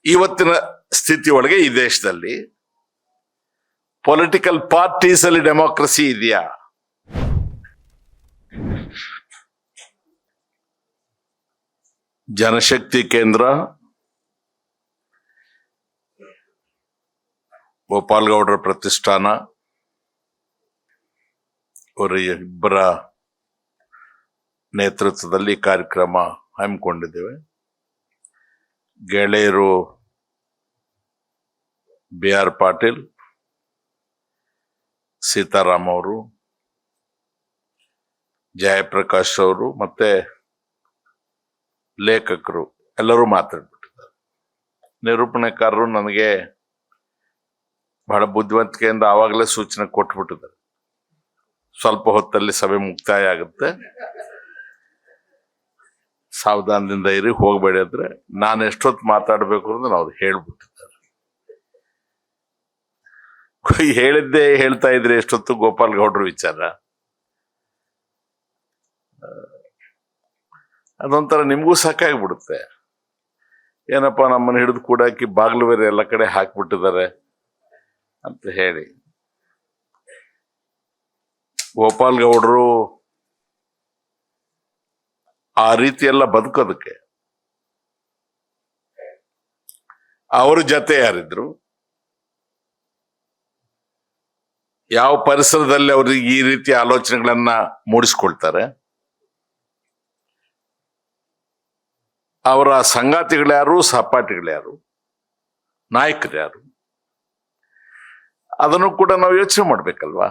ಇವತ್ತಿನ ಸ್ಥಿತಿ ಒಳಗೆ ಈ ದೇಶದಲ್ಲಿ ಪೊಲಿಟಿಕಲ್ ಪಾರ್ಟೀಸ್ ಅಲ್ಲಿ ಡೆಮೋಕ್ರಸಿ ಇದೆಯಾ? ಜನಶಕ್ತಿ ಕೇಂದ್ರ, ಗೋಪಾಲ್ ಗೌಡರ ಪ್ರತಿಷ್ಠಾನ, ಅವರ ಇಬ್ಬರ ನೇತೃತ್ವದಲ್ಲಿ ಕಾರ್ಯಕ್ರಮ ಹಮ್ಮಿಕೊಂಡಿದ್ದೇವೆ. ಗೆಳೆಯರು BR ಪಾಟೀಲ್, ಸೀತಾರಾಮ್ ಅವರು, ಜಯಪ್ರಕಾಶ್ ಅವರು ಮತ್ತೆ ಲೇಖಕರು ಎಲ್ಲರೂ ಮಾತಾಡ್ಬಿಟ್ಟಿದ್ದಾರೆ. ನಿರೂಪಣೆಕಾರರು ನನಗೆ ಬಹಳ ಬುದ್ಧಿವಂತಿಕೆಯಿಂದ ಆವಾಗಲೇ ಸೂಚನೆ ಕೊಟ್ಬಿಟ್ಟಿದ್ದಾರೆ, ಸ್ವಲ್ಪ ಹೊತ್ತಲ್ಲಿ ಸಭೆ ಮುಕ್ತಾಯ ಆಗುತ್ತೆ, ಸಾವಧಾನದಿಂದ ಇರಿ, ಹೋಗ್ಬೇಡಿ ಅಂದ್ರೆ ನಾನು ಎಷ್ಟೊತ್ತು ಮಾತಾಡ್ಬೇಕು ಅಂತ ನಾವು ಹೇಳ್ಬಿಟ್ಟಿದ್ದಾರೆ. ಹೇಳಿದ್ದೆ ಹೇಳ್ತಾ ಇದ್ರೆ ಎಷ್ಟೊತ್ತು ಗೋಪಾಲ್ ಗೌಡ್ರ ವಿಚಾರ. ಅದೊಂಥರ ನಿಮ್ಗೂ ಸಾಕಾಗ್ಬಿಡುತ್ತೆ. ಏನಪ್ಪಾ ನಮ್ಮನ್ನ ಹಿಡಿದು ಕೂಡಾಕಿ ಬಾಗ್ಲು ಬೇರೆ ಎಲ್ಲ ಕಡೆ ಹಾಕ್ಬಿಟ್ಟಿದ್ದಾರೆ ಅಂತ ಹೇಳಿ. ಗೋಪಾಲ್ ಗೌಡ್ರು ಆ ರೀತಿ ಎಲ್ಲ ಬದುಕೋದಕ್ಕೆ ಅವ್ರ ಜೊತೆ ಯಾರಿದ್ರು, ಯಾವ ಪರಿಸರದಲ್ಲಿ ಅವ್ರಿಗೆ ಈ ರೀತಿ ಆಲೋಚನೆಗಳನ್ನ ಮೂಡಿಸ್ಕೊಳ್ತಾರೆ, ಅವರ ಸಂಗಾತಿಗಳ್ಯಾರು, ಸಹಪಾಠಿಗಳ್ಯಾರು, ನಾಯಕರು ಯಾರು, ಅದನ್ನು ಕೂಡ ನಾವು ಯೋಚನೆ ಮಾಡ್ಬೇಕಲ್ವಾ.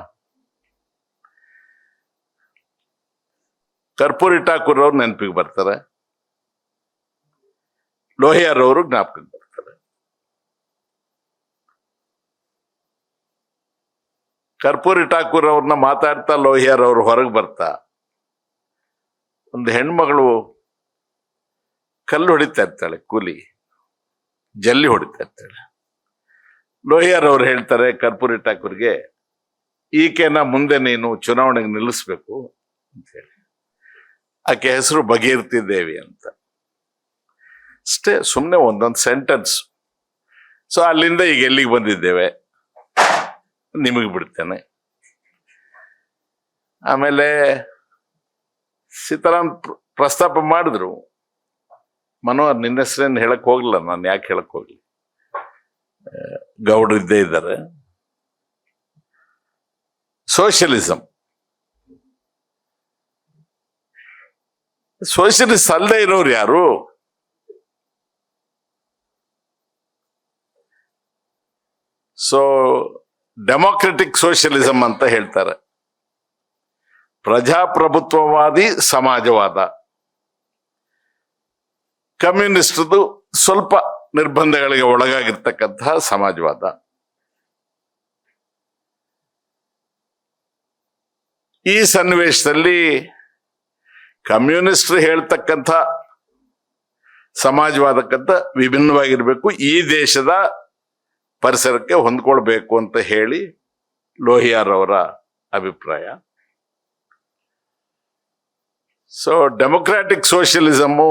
ಕರ್ಪೂರಿ ಠಾಕೂರ್ ಅವ್ರು ನೆನಪಿಗೆ ಬರ್ತಾರೆ, ಲೋಹಿಯಾರ್ ಅವರು ಜ್ಞಾಪಕಕ್ಕೆ ಬರ್ತಾರೆ. ಕರ್ಪೂರಿ ಠಾಕೂರ್ ಅವ್ರನ್ನ ಮಾತಾಡ್ತಾ ಲೋಹಿಯಾರ್ ಅವರು ಹೊರಗೆ ಬರ್ತಾ ಒಂದು ಹೆಣ್ಮಗಳು ಕಲ್ಲು ಹೊಡಿತಾ ಇರ್ತಾಳೆ, ಕೂಲಿ ಜಲ್ಲಿ ಹೊಡಿತಾ ಇರ್ತಾಳೆ. ಲೋಹಿಯಾರ್ ಅವ್ರು ಹೇಳ್ತಾರೆ ಕರ್ಪೂರಿ ಠಾಕೂರ್ಗೆ, ಈಕೆನ ಮುಂದೆ ನೀನು ಚುನಾವಣೆಗೆ ನಿಲ್ಲಿಸ್ಬೇಕು ಅಂತ ಹೇಳಿ. ಆಕೆ ಹೆಸರು ಭಗೀರಥಿ ದೇವಿ ಅಂತ. ಅಷ್ಟೇ, ಸುಮ್ಮನೆ ಒಂದೊಂದು ಸೆಂಟೆನ್ಸ್. ಸೊ ಅಲ್ಲಿಂದ ಈಗ ಎಲ್ಲಿಗೆ ಬಂದಿದ್ದೇವೆ ನಿಮಗೆ ಬಿಡ್ತೇನೆ. ಆಮೇಲೆ ಸೀತಾರಾಮ್ ಪ್ರಸ್ತಾಪ ಮಾಡಿದ್ರು. ಮನೋಹರ್, ನಿನ್ನ ಹೆಸರೇನು ಹೇಳಕ್ ಹೋಗ್ಲಿಲ್ಲ, ನಾನು ಯಾಕೆ ಹೇಳಕ್ ಹೋಗ್ಲಿ, ಗೌಡ್ರು ಇದ್ದೇ ಇದ್ದಾರೆ. ಸೋಷಿಯಲಿಸಂ, ಸೋಷಿಯಲಿಸ್ಟ್ ಅಲ್ಲದೆ ಇರೋರು ಯಾರು? ಸೊ ಡೆಮೋಕ್ರೆಟಿಕ್ ಸೋಷಿಯಲಿಸಂ ಅಂತ ಹೇಳ್ತಾರೆ. ಪ್ರಜಾಪ್ರಭುತ್ವವಾದಿ ಸಮಾಜವಾದ. ಕಮ್ಯುನಿಸ್ಟ್ದು ಸ್ವಲ್ಪ ನಿರ್ಬಂಧಗಳಿಗೆ ಒಳಗಾಗಿರ್ತಕ್ಕಂತಹ ಸಮಾಜವಾದ. ಈ ಸನ್ನಿವೇಶದಲ್ಲಿ ಕಮ್ಯುನಿಸ್ಟ್ ಹೇಳ್ತಕ್ಕಂಥ ಸಮಾಜವಾದಕ್ಕಂತ ವಿಭಿನ್ನವಾಗಿರ್ಬೇಕು, ಈ ದೇಶದ ಪರಿಸರಕ್ಕೆ ಹೊಂದ್ಕೊಳ್ಬೇಕು ಅಂತ ಹೇಳಿ ಲೋಹಿಯಾರ್ ಅವರ ಅಭಿಪ್ರಾಯ. ಸೊ ಡೆಮೊಕ್ರಾಟಿಕ್ ಸೋಷಿಯಲಿಸಮು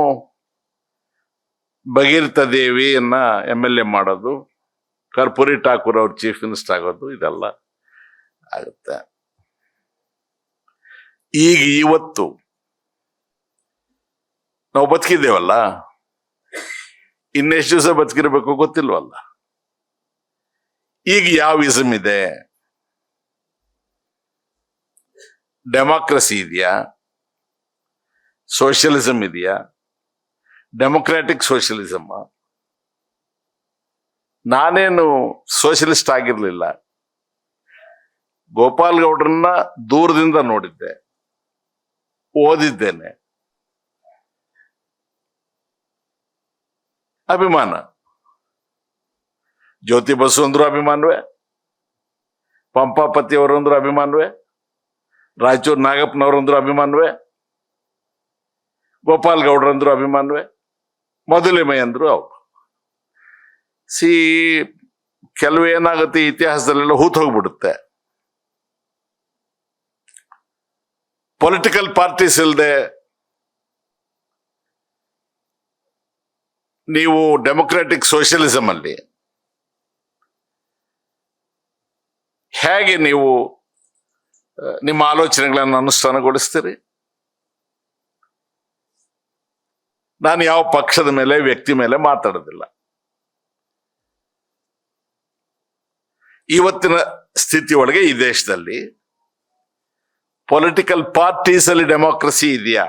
ಭಗೀರಥ ದೇವಿಯನ್ನ MLA ಮಾಡೋದು, ಕರ್ಪೂರಿ ಠಾಕೂರ್ ಅವ್ರ ಚೀಫ್ ಮಿನಿಸ್ಟರ್ ಆಗೋದು, ಇದೆಲ್ಲ ಆಗುತ್ತೆ. ಈಗ ಇವತ್ತು ನಾವು ಬದುಕಿದ್ದೇವಲ್ಲ, ಇನ್ನೆಷ್ಟು ದಿವಸ ಬದುಕಿರ್ಬೇಕು ಗೊತ್ತಿಲ್ವಲ್ಲ. ಈಗ ಯಾವ ಇಸಮ್ ಇದೆ? ಡೆಮಾಕ್ರಸಿ ಇದೆಯಾ? ಸೋಷಿಯಲಿಸಂ ಇದೆಯಾ? Democratic socialism. ನಾನೇನು ಸೋಷಿಯಲಿಸ್ಟ್ ಆಗಿರ್ಲಿಲ್ಲ. ಗೋಪಾಲ್ ಗೌಡ್ರನ್ನ ದೂರದಿಂದ ನೋಡಿದ್ದೆ, ಓದಿದ್ದೇನೆ. ಅಭಿಮಾನ. ಜ್ಯೋತಿ ಬಸು ಅಂದ್ರು ಅಭಿಮಾನವೇ, ಪಂಪಾಪತಿ ಅವರಂದ್ರು ಅಭಿಮಾನವೇ, ರಾಯಚೂರು ನಾಗಪ್ಪನವರಂದ್ರು ಅಭಿಮಾನವೇ, ಗೋಪಾಲ್ ಗೌಡ್ರಂದ್ರು ಅಭಿಮಾನವೇ, ಮಧುಲಿಮೈ ಅಂದ್ರು ಅವ್ರು. ಕೆಲವು ಏನಾಗುತ್ತೆ ಇತಿಹಾಸದಲ್ಲೆಲ್ಲ ಹೂತ್ ಹೋಗ್ಬಿಡುತ್ತೆ. ಪೊಲಿಟಿಕಲ್ ಪಾರ್ಟೀಸ್ ಇಲ್ಲದೆ ನೀವು ಡೆಮೊಕ್ರಾಟಿಕ್ ಸೋಷಿಯಲಿಸಂ ಅಲ್ಲಿ ಹೇಗೆ ನೀವು ನಿಮ್ಮ ಆಲೋಚನೆಗಳನ್ನು ಅನುಷ್ಠಾನಗೊಳಿಸ್ತೀರಿ? ನಾನು ಯಾವ ಪಕ್ಷದ ಮೇಲೆ ವ್ಯಕ್ತಿ ಮೇಲೆ ಮಾತಾಡೋದಿಲ್ಲ. ಇವತ್ತಿನ ಸ್ಥಿತಿ ಒಳಗೆ ಈ ದೇಶದಲ್ಲಿ ಪೊಲಿಟಿಕಲ್ ಪಾರ್ಟೀಸ್ ಅಲ್ಲಿ ಡೆಮೋಕ್ರಸಿ ಇದೆಯಾ?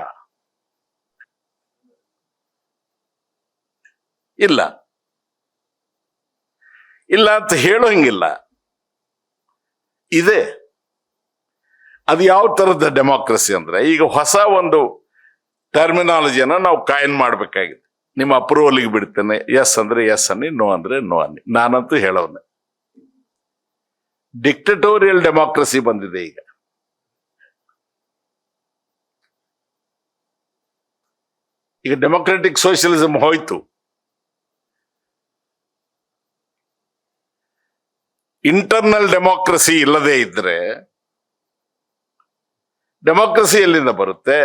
ಇಲ್ಲ. ಇಲ್ಲ ಅಂತ ಹೇಳೋಂಗಿಲ್ಲ. ಇದೆ. ಅದು ಯಾವ ತರದ ಡೆಮೋಕ್ರಸಿ ಅಂದ್ರೆ, ಈಗ ಹೊಸ ಒಂದು ಟರ್ಮಿನಾಲಜಿಯನ್ನ ನಾವು ಕಾಯಿನ್ ಮಾಡ್ಬೇಕಾಗಿದೆ. ನಿಮ್ಮ ಅಪ್ರೂವಲ್ಗೆ ಬಿಡ್ತೇನೆ, ಎಸ್ ಅಂದ್ರೆ ಎಸ್ ಅನ್ನಿ, ನೋ ಅಂದ್ರೆ ನೋ ಅನ್ನಿ. ನಾನಂತೂ ಹೇಳೋನೆ, ಡಿಕ್ಟಟೋರಿಯಲ್ ಡೆಮೋಕ್ರಸಿ ಬಂದಿದೆ ಈಗ. ಈಗ ಡೆಮೊಕ್ರಾಟಿಕ್ ಸೋಷಿಯಲಿಸಂ ಹೋಯ್ತು. ಇಂಟರ್ನಲ್ ಡೆಮೋಕ್ರಸಿ ಇಲ್ಲದೆ ಇದ್ರೆ ಡೆಮೋಕ್ರಸಿ ಎಲ್ಲಿಂದ ಬರುತ್ತೆ?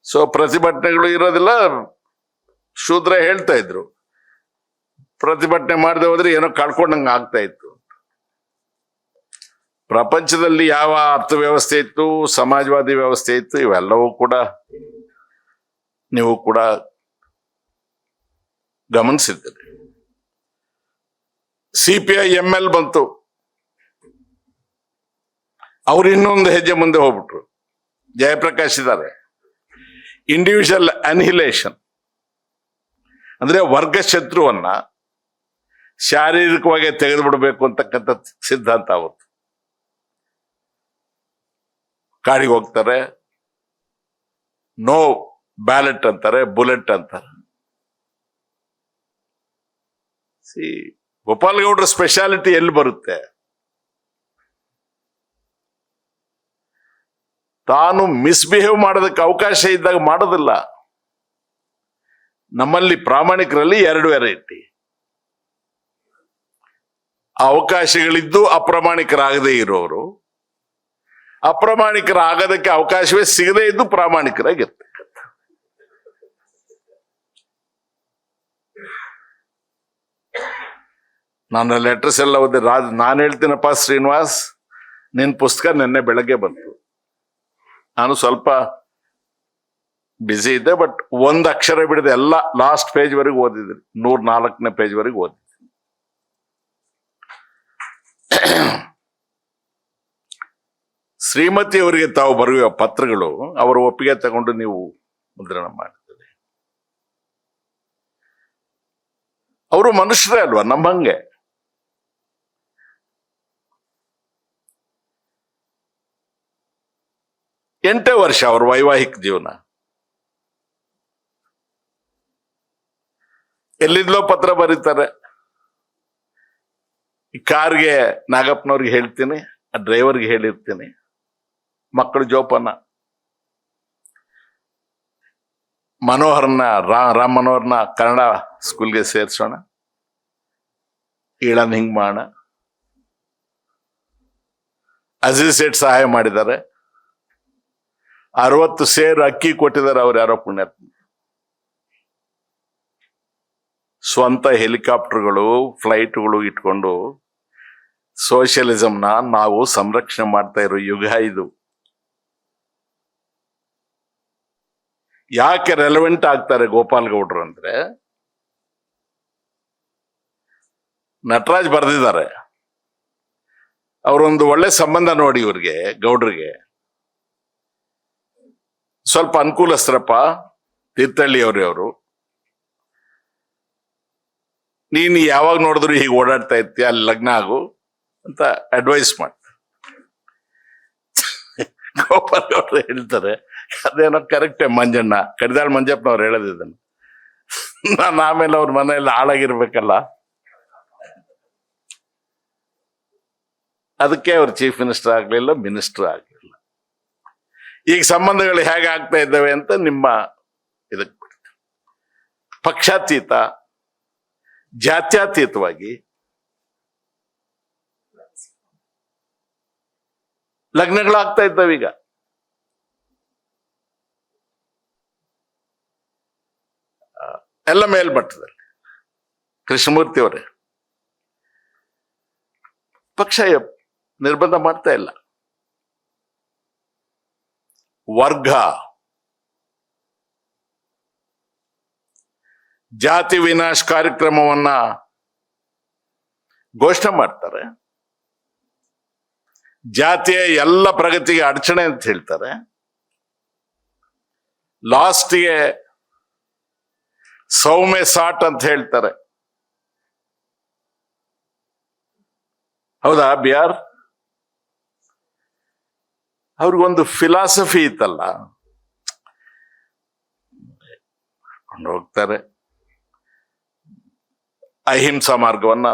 ಸೊ ಪ್ರತಿಭಟನೆಗಳು ಇರೋದಿಲ್ಲ. ಶೂದ್ರ ಹೇಳ್ತಾ ಇದ್ರು, ಪ್ರತಿಭಟನೆ ಮಾಡದೆ ಹೋದ್ರೆ ಏನೋ ಕಳ್ಕೊಂಡಂಗೆ ಆಗ್ತಾ ಇತ್ತು. ಪ್ರಪಂಚದಲ್ಲಿ ಯಾವ ಅರ್ಥವ್ಯವಸ್ಥೆ ಇತ್ತು, ಸಮಾಜವಾದಿ ವ್ಯವಸ್ಥೆ ಇತ್ತು, ಇವೆಲ್ಲವೂ ಕೂಡ ನೀವು ಕೂಡ ಗಮನಿಸಿದ್ದೀರಿ. CPI-ML ಬಂತು, ಅವ್ರು ಇನ್ನೊಂದು ಹೆಜ್ಜೆ ಮುಂದೆ ಹೋಗ್ಬಿಟ್ರು. ಜಯಪ್ರಕಾಶ್ ಇದ್ದಾರೆ. ಇಂಡಿವಿಜುವಲ್ ಅನಿಹಿಲೇಷನ್ ಅಂದ್ರೆ ವರ್ಗ ಶತ್ರುವನ್ನ ಶಾರೀರಿಕವಾಗಿ ತೆಗೆದು ಬಿಡಬೇಕು ಅಂತಕ್ಕಂಥ ಸಿದ್ಧಾಂತ ಅವತ್ತು. ಕಾಡಿಗೆ ಹೋಗ್ತಾರೆ, ನೋ ಬ್ಯಾಲೆಟ್ ಅಂತಾರೆ, ಬುಲೆಟ್ ಅಂತಾರೆ. ಗೋಪಾಲಗೌಡರ ಸ್ಪೆಷಾಲಿಟಿ ಎಲ್ಲಿ ಬರುತ್ತೆ? ತಾನು ಮಿಸ್ಬಿಹೇವ್ ಮಾಡೋದಕ್ಕೆ ಅವಕಾಶ ಇದ್ದಾಗ ಮಾಡೋದಿಲ್ಲ. ನಮ್ಮಲ್ಲಿ ಪ್ರಾಮಾಣಿಕರಲ್ಲಿ ಎರಡು ವೆರೈಟಿ. ಅವಕಾಶಗಳಿದ್ದು ಅಪ್ರಾಮಾಣಿಕರಾಗದೇ ಇರೋರು, ಅಪ್ರಾಮಾಣಿಕರಾಗೋದಕ್ಕೆ ಅವಕಾಶವೇ ಸಿಗದೇ ಇದ್ದು ಪ್ರಾಮಾಣಿಕರಾಗಿರ್ತಕ್ಕಂಥ. ನನ್ನ ಲೆಟರ್ಸ್ ಎಲ್ಲ ಓದಿ ನಾನು ಹೇಳ್ತೀನಪ್ಪ ಶ್ರೀನಿವಾಸ್, ನಿನ್ ಪುಸ್ತಕ ನಿನ್ನೆ ಬೆಳಗ್ಗೆ ಬಂತು. ನಾನು ಸ್ವಲ್ಪ ಬ್ಯುಸಿ ಇದ್ದೆ, ಬಟ್ ಒಂದು ಅಕ್ಷರ ಬಿಡದೆ ಎಲ್ಲ ಲಾಸ್ಟ್ ಪೇಜ್ ವರೆಗೂ ಓದಿದ್ರಿ. 104ನೇ ಪೇಜ್ ವರೆಗೂ ಓದಿದ್ರಿ. ಶ್ರೀಮತಿ ಅವರಿಗೆ ತಾವು ಬರೆಯುವ ಪತ್ರಗಳು ಅವರ ಒಪ್ಪಿಗೆ ತಗೊಂಡು ನೀವು ಮುದ್ರಣ ಮಾಡಿದ್ದೀರಿ. ಅವರು ಮನುಷ್ಯರೇ ಅಲ್ವಾ, ನಮ್ಮಂಗೆ. ಎಂಟೇ ವರ್ಷ ಅವ್ರ ವೈವಾಹಿಕ ಜೀವನ. ಎಲ್ಲಿದ್ಲೋ ಪತ್ರ ಬರೀತಾರೆ. ಈ ಕಾರ್ಗೆ ನಾಗಪ್ಪನವ್ರಿಗೆ ಹೇಳ್ತೀನಿ, ಆ ಡ್ರೈವರ್ಗೆ ಹೇಳಿರ್ತೀನಿ, ಮಕ್ಕಳು ಜೋಪಾನ. ಮನೋಹರ್ನ ರಾಮ್ ಮನೋಹರ್ನ ಕನ್ನಡ ಸ್ಕೂಲ್ಗೆ ಸೇರ್ಸೋಣ, ಈಳನ್ ಹಿಂಗ್ ಮಾಡೋಣ. ಅಜೀಜ್ ಸೇಠ್ ಸಹಾಯ ಮಾಡಿದ್ದಾರೆ, 60 ಸೇರು ಅಕ್ಕಿ ಕೊಟ್ಟಿದ್ದಾರೆ. ಅವ್ರು ಯಾರೋ ಪುಣ್ಯಾತ್ಮ. ಸ್ವಂತ ಹೆಲಿಕಾಪ್ಟರ್ಗಳು, ಫ್ಲೈಟ್ಗಳು ಇಟ್ಕೊಂಡು ಸೋಷಿಯಲಿಸಂನ ನಾವು ಸಂರಕ್ಷಣೆ ಮಾಡ್ತಾ ಇರೋ ಯುಗ ಇದು. ಯಾಕೆ ರೆಲೆವೆಂಟ್ ಆಗ್ತಾರೆ ಗೋಪಾಲಗೌಡರು ಅಂದ್ರೆ, ನಟರಾಜ್ ಬರೆದಿದ್ದಾರೆ, ಅವರೊಂದು ಒಳ್ಳೆ ಸಂಬಂಧ ನೋಡಿ ಇವ್ರಿಗೆ, ಗೌಡ್ರಿಗೆ ಸ್ವಲ್ಪ ಅನುಕೂಲಸ್ಥರಪ್ಪ, ತೀರ್ಥಹಳ್ಳಿ ಅವರು. ನೀನು ಯಾವಾಗ ನೋಡಿದ್ರು ಹೀಗೆ ಓಡಾಡ್ತಾ ಇರ್ತೀಯ, ಅಲ್ಲಿ ಲಗ್ನ ಆಗು ಅಂತ ಅಡ್ವೈಸ್ ಮಾಡ್ತಾರೆ. ಗೋಪಾಲಗೌಡರು ಹೇಳ್ತಾರೆ, ಅದೇನೋ ಕರೆಕ್ಟೇ. ಮಂಜಣ್ಣ ಕಡಿದಾಳ್ ಮಂಜಪ್ಪನವ್ರು ಹೇಳೋದಿದ್ದನ್ನು. ನಾನು ಆಮೇಲೆ ಅವ್ರ ಮನೆಯಲ್ಲಿ ಹಾಳಾಗಿರ್ಬೇಕಲ್ಲ, ಅದಕ್ಕೆ ಅವ್ರು ಚೀಫ್ ಮಿನಿಸ್ಟರ್ ಆಗ್ಲಿಲ್ಲ, ಮಿನಿಸ್ಟರ್ ಆಗ್ಲಿಲ್ಲ. ಈಗ ಸಂಬಂಧಗಳು ಹೇಗೆ ಆಗ್ತಾ ಇದ್ದಾವೆ ಅಂತ ನಿಮ್ಮ ಇದಕ್ಕೆ ಬಿಡ್ತಾರೆ. ಪಕ್ಷಾತೀತ, ಜಾತ್ಯತೀತವಾಗಿ ಲಗ್ನಗಳಾಗ್ತಾ ಇದ್ದಾವೆ ಈಗ. ಎಲ್ಲ ಮೇಲ್ಮಟ್ಟದಲ್ಲಿ. ಕೃಷ್ಣಮೂರ್ತಿ ಅವರೇ, ಪಕ್ಷ ನಿರ್ಬಂಧ ಮಾಡ್ತಾ ಇಲ್ಲ. ವರ್ಗ, ಜಾತಿ ವಿನಾಶ ಕಾರ್ಯಕ್ರಮವನ್ನ ಘೋಷಣೆ ಮಾಡ್ತಾರೆ. ಜಾತಿಯ ಎಲ್ಲ ಪ್ರಗತಿಗೆ ಅಡಚಣೆ ಅಂತ ಹೇಳ್ತಾರೆ. ಲಾಸ್ಟ್ಗೆ ಸೌಮ್ಯ ಸಾಟ್ ಅಂತ ಹೇಳ್ತಾರೆ. ಹೌದಾ ಬಿಆರ್? ಅವ್ರಿಗೊಂದು ಫಿಲಾಸಫಿ ಇತ್ತಲ್ಲ, ಹೋಗ್ತಾರೆ, ಅಹಿಂಸಾ ಮಾರ್ಗವನ್ನ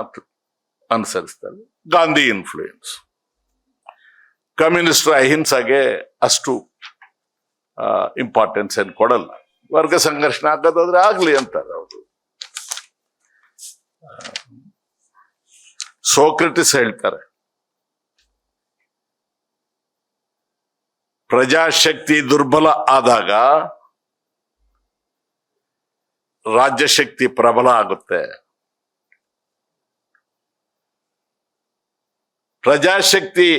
ಅನುಸರಿಸ್ತಾರೆ. ಗಾಂಧಿ ಇನ್ಫ್ಲೂಯೆನ್ಸ್. ಕಮ್ಯುನಿಸ್ಟರು ಅಹಿಂಸಾಗೆ ಅಷ್ಟು ಇಂಪಾರ್ಟೆನ್ಸ್ ಏನು ಕೊಡಲ್ಲ. ವರ್ಗ ಸಂಘರ್ಷಣೆ ಆಗೋದಾದ್ರೆ ಆಗ್ಲಿ ಅಂತಾರೆ ಅವರು. ಸೋಕ್ರಟಿಸ್ ಹೇಳ್ತಾರೆ, ಪ್ರಜಾಶಕ್ತಿ ದುರ್ಬಲ ಆದಾಗ ರಾಜ್ಯಶಕ್ತಿ ಪ್ರಬಲ ಆಗುತ್ತೆ. ಪ್ರಜಾಶಕ್ತಿ